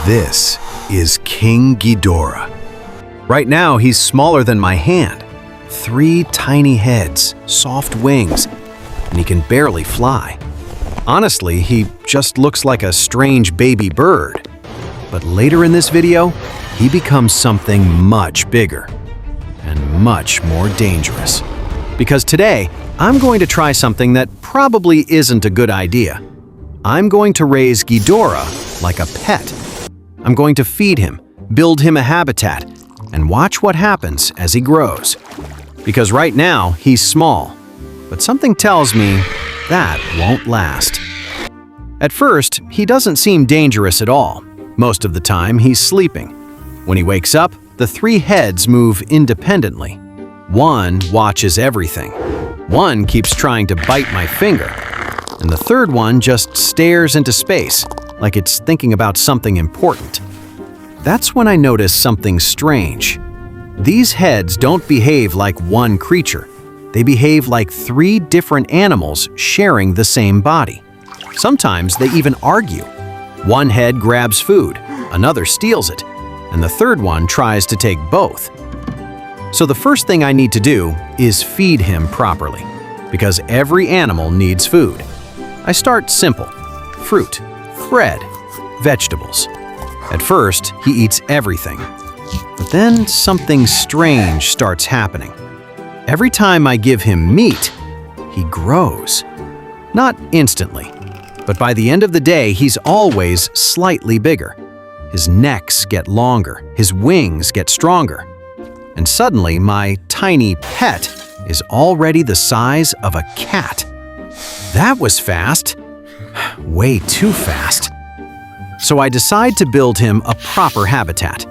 This is King Ghidorah. Right now, he's smaller than my hand. 3 tiny heads, soft wings, and he can barely fly. Honestly, he just looks like a strange baby bird. But later in this video, he becomes something much bigger and much more dangerous. Because today, I'm going to try something that probably isn't a good idea. I'm going to raise Ghidorah like a pet. I'm going to feed him, build him a habitat, and watch what happens as he grows. Because right now, he's small, but something tells me that won't last. At first, he doesn't seem dangerous at all. Most of the time, he's sleeping. When he wakes up, the 3 heads move independently. One watches everything. One keeps trying to bite my finger. And the third one just stares into space, like it's thinking about something important. That's when I notice something strange. These heads don't behave like one creature. They behave like 3 different animals sharing the same body. Sometimes they even argue. One head grabs food, another steals it, and the third one tries to take both. So the first thing I need to do is feed him properly, because every animal needs food. I start simple: fruit, bread, vegetables. At first, he eats everything. But then something strange starts happening. Every time I give him meat, he grows. Not instantly, but by the end of the day, he's always slightly bigger. His necks get longer, his wings get stronger. And suddenly, my tiny pet is already the size of a cat. That was fast. Way too fast. So I decide to build him a proper habitat.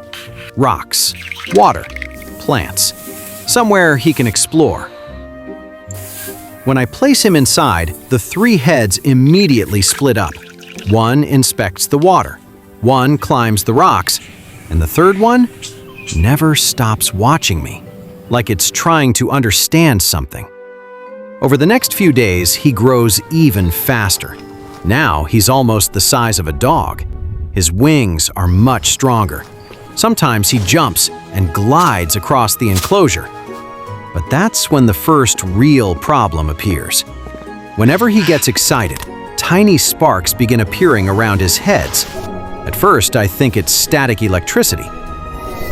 Rocks, water, plants. Somewhere he can explore. When I place him inside, the 3 heads immediately split up. One inspects the water, one climbs the rocks, and the third one never stops watching me, like it's trying to understand something. Over the next few days, he grows even faster. Now he's almost the size of a dog. His wings are much stronger. Sometimes he jumps and glides across the enclosure. But that's when the first real problem appears. Whenever he gets excited, tiny sparks begin appearing around his heads. At first, I think it's static electricity.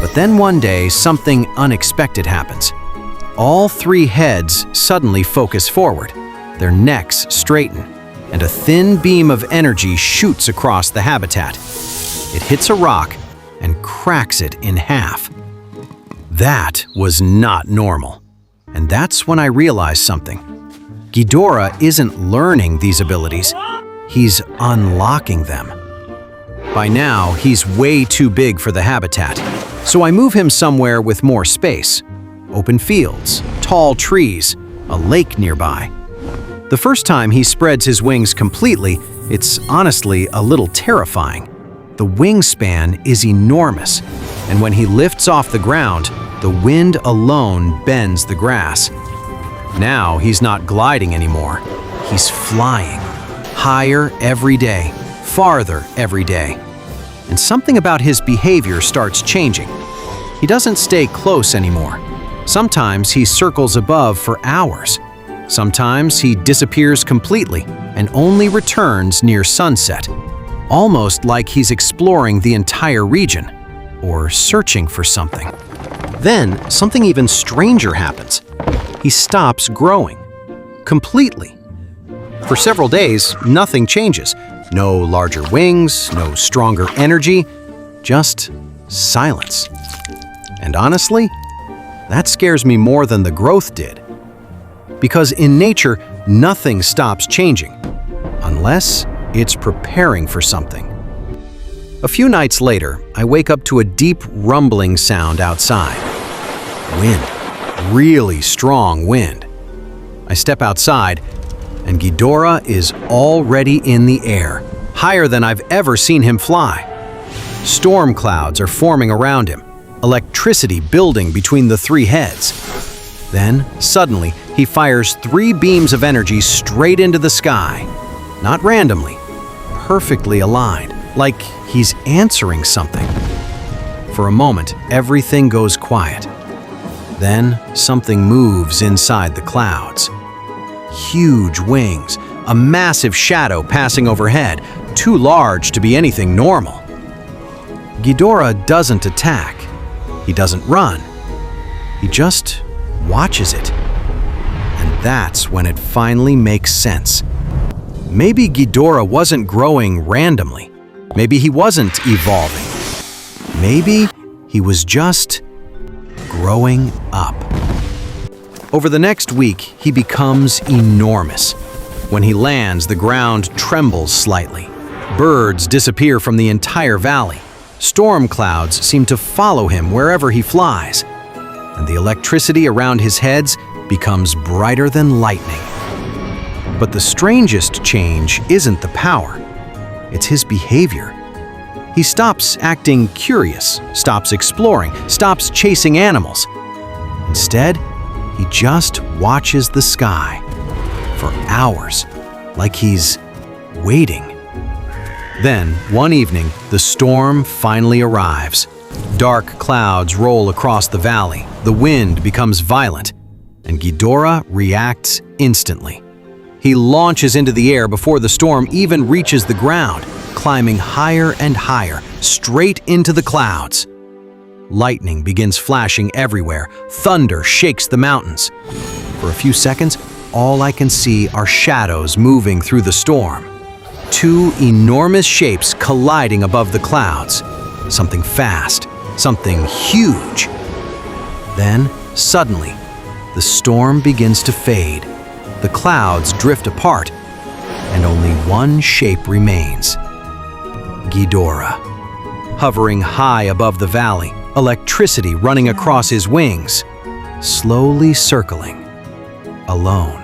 But then one day, something unexpected happens. All 3 heads suddenly focus forward. Their necks straighten, and a thin beam of energy shoots across the habitat. It hits a rock and cracks it in half. That was not normal. And that's when I realized something. Ghidorah isn't learning these abilities, he's unlocking them. By now, he's way too big for the habitat, so I move him somewhere with more space. Open fields, tall trees, a lake nearby. The first time he spreads his wings completely, it's honestly a little terrifying. The wingspan is enormous, and when he lifts off the ground, the wind alone bends the grass. Now he's not gliding anymore. He's flying. Higher every day, farther every day. And something about his behavior starts changing. He doesn't stay close anymore. Sometimes he circles above for hours. Sometimes he disappears completely and only returns near sunset, almost like he's exploring the entire region or searching for something. Then something even stranger happens. He stops growing completely. For several days, nothing changes. No larger wings, no stronger energy, just silence. And honestly, that scares me more than the growth did. Because in nature, nothing stops changing, unless it's preparing for something. A few nights later, I wake up to a deep rumbling sound outside. Wind, really strong wind. I step outside, and Ghidorah is already in the air, higher than I've ever seen him fly. Storm clouds are forming around him, electricity building between the 3 heads. Then, suddenly, he fires 3 beams of energy straight into the sky. Not randomly, perfectly aligned, like he's answering something. For a moment, everything goes quiet. Then something moves inside the clouds. Huge wings, a massive shadow passing overhead, too large to be anything normal. Ghidorah doesn't attack. He doesn't run. He just watches it. And that's when it finally makes sense. Maybe Ghidorah wasn't growing randomly. Maybe he wasn't evolving. Maybe he was just growing up. Over the next week, he becomes enormous. When he lands, the ground trembles slightly. Birds disappear from the entire valley. Storm clouds seem to follow him wherever he flies. And the electricity around his head becomes brighter than lightning. But the strangest change isn't the power. It's his behavior. He stops acting curious, stops exploring, stops chasing animals. Instead, he just watches the sky for hours, like he's waiting. Then, one evening, the storm finally arrives. Dark clouds roll across the valley, the wind becomes violent, and Ghidorah reacts instantly. He launches into the air before the storm even reaches the ground, climbing higher and higher, straight into the clouds. Lightning begins flashing everywhere. Thunder shakes the mountains. For a few seconds, all I can see are shadows moving through the storm. Two enormous shapes colliding above the clouds. Something fast, something huge. Then, suddenly, the storm begins to fade. The clouds drift apart, and only one shape remains. Ghidorah, hovering high above the valley, electricity running across his wings, slowly circling, alone.